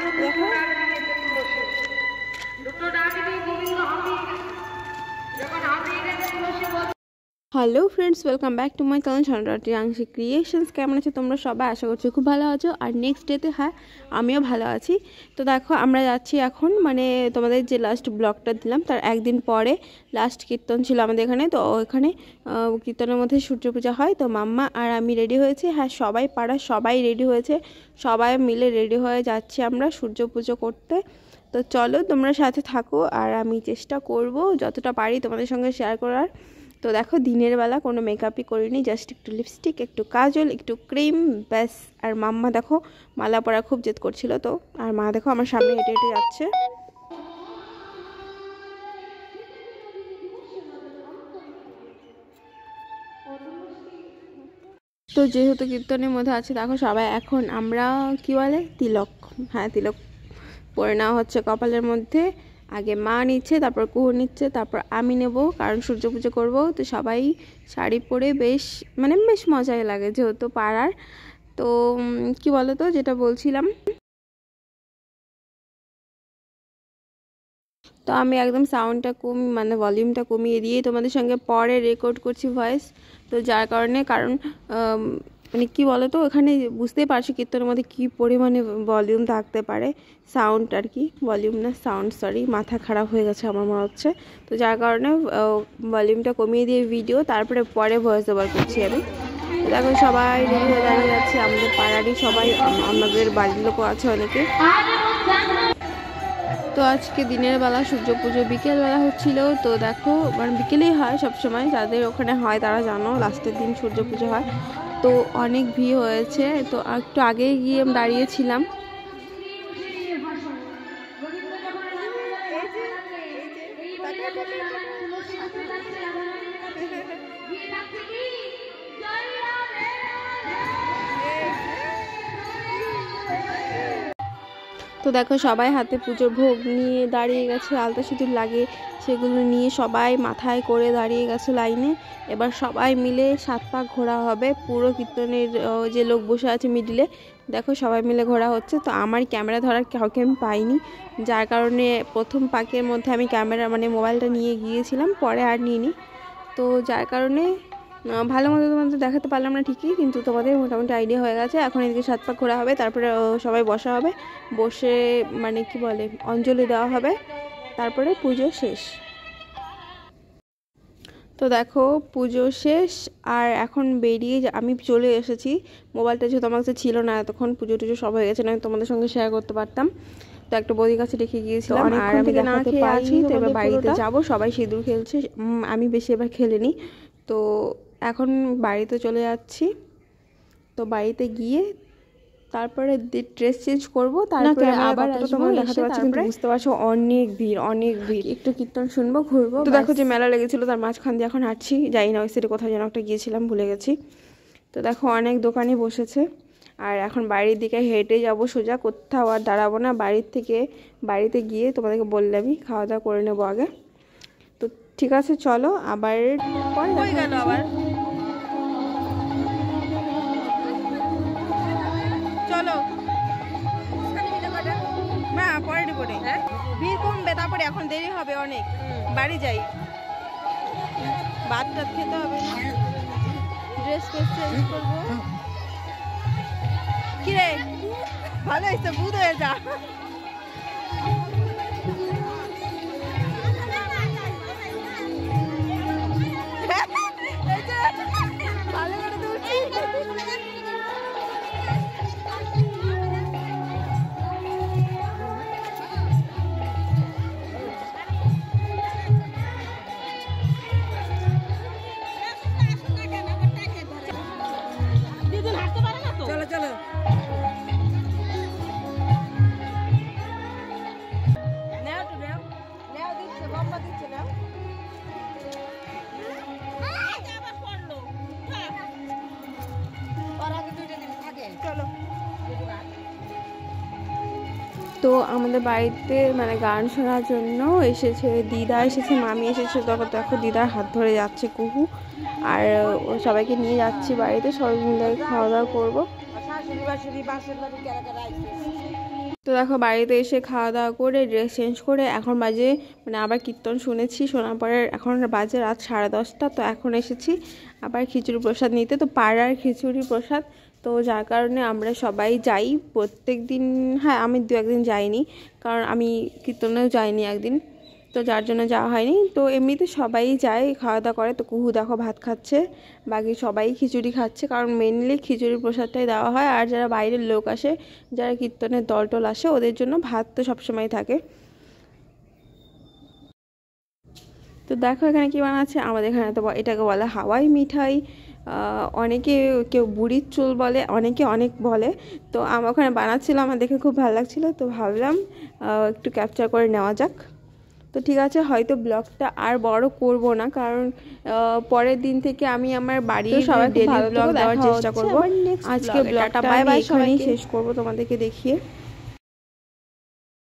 দেখো hello friends, welcome back to my channel Tiyanshi creations. কেমন আছো তোমরা সবাই? আশা করছি খুব ভালো আছো। আর নেক্সট ডেতে হ্যাঁ আমিও ভালো আছি। তো দেখো আমরা যাচ্ছি এখন, মানে তোমাদের যে লাস্ট ব্লগটা দিলাম তার একদিন পরে লাস্ট কীর্তন ছিল আমাদের এখানে। তো ওখানে কীর্তনের মধ্যে সূর্য পূজা হয়। তো মাম্মা আর আমি রেডি হয়েছি, হ্যাঁ সবাই পাড়ার সবাই রেডি হয়েছে, সবাই মিলে রেডি হয়ে যাচ্ছি আমরা সূর্য পুজো করতে। তো চলো তোমরা সাথে থাকো, আর আমি চেষ্টা করব যতটা পারি তোমাদের সঙ্গে শেয়ার করার। তো দেখো দিনের বেলা কোনো মেকআপই করিনি, জাস্ট একটু লিপস্টিক, একটু কাজল, একটু ক্রিম, ব্যাস। আর মাম্মা দেখো মালা পরা খুব জেদ করছিল, তো আর মা দেখো আমার সামনে হেঁটে হেঁটে যাচ্ছে। তো যেহেতু কীর্তনের মধ্যে আছে দেখো সবাই এখন আমরা কি বলে তিলক, হ্যাঁ তিলক পরে নেওয়া হচ্ছে কপালের মধ্যে। আগে মা নিচ্ছে, তারপর কুহু নিচ্ছে, তারপর আমি নেব, কারণ সূর্য পুজো করবো। তো সবাই শাড়ি পরে বেশ বেশ মজাই লাগে যেহেতু পাড়ার। তো কি বলো তো, যেটা বলছিলাম, তো আমি একদম সাউন্ডটা ভলিউমটা কমিয়ে দিয়ে তোমাদের সঙ্গে পরে রেকর্ড করছি ভয়েস। তো যার কারণে কি বলো তো, এখানে বুঝতেই পারছি কীর্তনের মধ্যে কী পরিমাণে ভলিউম থাকতে পারে, সাউন্ড আর কি, ভলিউম না সাউন্ড, সরি মাথা খারাপ হয়ে গেছে আমার মনে হচ্ছে। তো যার কারণে ভলিউমটা কমিয়ে দিয়ে ভিডিও, তারপরে পরে ভয়েস ওভার করছি আমি। দেখো সবাই রেডি হয়ে দাঁড়িয়ে যাচ্ছে, আমাদের পাড়ারই সবাই, আমাদের বাড়ির লোকও আছে অনেকে। তো আজকে দিনের বেলা সূর্য পুজো বিকেলবেলা হচ্ছিল। তো দেখো বিকেলেই হয় সবসময়, যাদের ওখানে হয় তারা জানো লাস্টের দিন সূর্য পুজো হয়। তো অনেক ভিড় হয়েছে, তো একটু আগেই গিয়ে দাঁড়িয়েছিলাম। তো দেখো সবাই হাতে পুজোর ভোগ নিয়ে দাঁড়িয়ে গেছে, আলতা সিঁদুর লাগে সেগুলো নিয়ে সবাই মাথায় করে দাঁড়িয়ে গেছে লাইনে। এবার সবাই মিলে 7 পাক ঘোরা হবে, পুরো কীর্তনের যে লোক বসে আছে মিডিলে দেখো সবাই মিলে ঘোরা হচ্ছে। তো আমার ক্যামেরা ধরার কাউকে আমি পাইনি, যার কারণে প্রথম পাকের মধ্যে আমি ক্যামেরা মোবাইলটা নিয়ে গিয়েছিলাম, পরে আর নিইনি। তো যার কারণে ভালো মতো তোমাদের দেখাতে পারলাম না ঠিকই, কিন্তু তোমাদের মোটামুটি আইডিয়া হয়ে গেছে। এখন এদিকে 7 পাক ঘোরা হবে, তারপরে সবাই বসা হবে, বসে কি বলে অঞ্জলি দেওয়া হবে, তারপরে পুজো শেষ। তো দেখো পুজো শেষ, আর এখন বেরিয়ে আমি চলে এসেছি। মোবাইলটা যেহেতু আমার কাছে ছিল না এতক্ষণ, পুজো টুজো সব হয়ে গেছে, না আমি তোমাদের সঙ্গে শেয়ার করতে পারতাম। তো একটা বৌদির কাছে রেখে গিয়েছিলাম, আর আমি না খেয়ে আছি। তো এবার বাড়িতে যাবো, সবাই সিঁদুর খেলছে, আমি বেশি এবার খেলিনি। তো এখন বাড়িতে চলে যাচ্ছি। তো বাড়িতে গিয়ে তারপরে ড্রেস চেঞ্জ করবো, তারপরে আবার তোমার দেখাতে পারছি, কিন্তু বুঝতে পারছো অনেক ভিড়, অনেক ভিড়। একটু কীর্তন শুনবো, ঘুরবো। তো দেখো যে মেলা লেগেছিল তার মাঝখান দিয়ে এখন হাঁটছি, যাই না ওই সাইডে কোথাও যেন একটা গিয়েছিলাম, ভুলে গেছি। তো দেখো অনেক দোকানে বসেছে, আর এখন বাড়ির দিকে হেঁটে যাব সোজা, কোথাও আর দাঁড়াবো না। বাড়িতে গিয়ে তোমাদেরকে বললে আমি খাওয়া দাওয়া করে নেবো আগে। তো ঠিক আছে চলো, আবার পরে দেখা গেল আবার। চলো না পরে করে ভিড় কমবে, তারপরে এখন দেরি হবে অনেক, বাড়ি যাই, ভাত টাত খেতে হবে, ড্রেস চেঞ্জ করবো। কিরে ভালো হয়েছে, বুধ হয়ে যা। ভালো করে তুলছি। চলো চলো তো আমাদের বাড়িতে গান শোনার জন্য এসেছে দিদা, এসেছে মামি এসেছে। তখন দেখো দিদার হাত ধরে যাচ্ছে কুহু, আর সবাইকে নিয়ে যাচ্ছি বাড়িতে, সবাই মিলে খাওয়া দাওয়া করবো। তো দেখো বাড়িতে এসে খাওয়া দাওয়া করে ড্রেস চেঞ্জ করে এখন বাজে মানে আবার কীর্তন শুনেছি, শোনার পরে এখন বাজে রাত 10:30। তো এখন এসেছি আবার খিচুড়ি প্রসাদ নিতে। তো পাড়ার খিচুড়ি প্রসাদ, তো যার কারণে আমরা সবাই যাই প্রত্যেক দিন। হ্যাঁ, আমি 2-1 দিন যাইনি, কারণ আমি কীর্তনেও যাইনি একদিন, তো যার জন্য যাওয়া হয়নি। তো এমনিতে সবাই যায়, খাওয়া দাওয়া করে। তো কুহু দেখো ভাত খাচ্ছে, বাকি সবাই খিচুড়ি খাচ্ছে, কারণ মেনলি খিচুড়ি প্রসাদটাই দেওয়া হয়। আর যারা বাইরের লোক আসে, যারা কীর্তনের দল টল আসে, ওদের জন্য ভাত তো সবসময় থাকে। তো দেখো এখানে কি বানাচ্ছে, আমাদের এখানে তো এটাকে বলে হাওয়াই মিঠাই। অনেকে কেউ বুড়ির চুল বলে, অনেকে অনেক বলে। তো আমার ওখানে বানাচ্ছিল, আমার দেখে খুব ভালো লাগছিলো, তো ভাবলাম একটু ক্যাপচার করে নেওয়া যাক। তো ঠিক আছে, হয়তো ব্লগটা আর বড় করব না, কারণ পরের দিন থেকে আমি আমার বাড়ির ডেইলি ব্লগ দেওয়ার চেষ্টা করব। আজকে ব্লগটা বাই বাই, এখানেই শেষ করব তোমাদেরকে দেখিয়ে।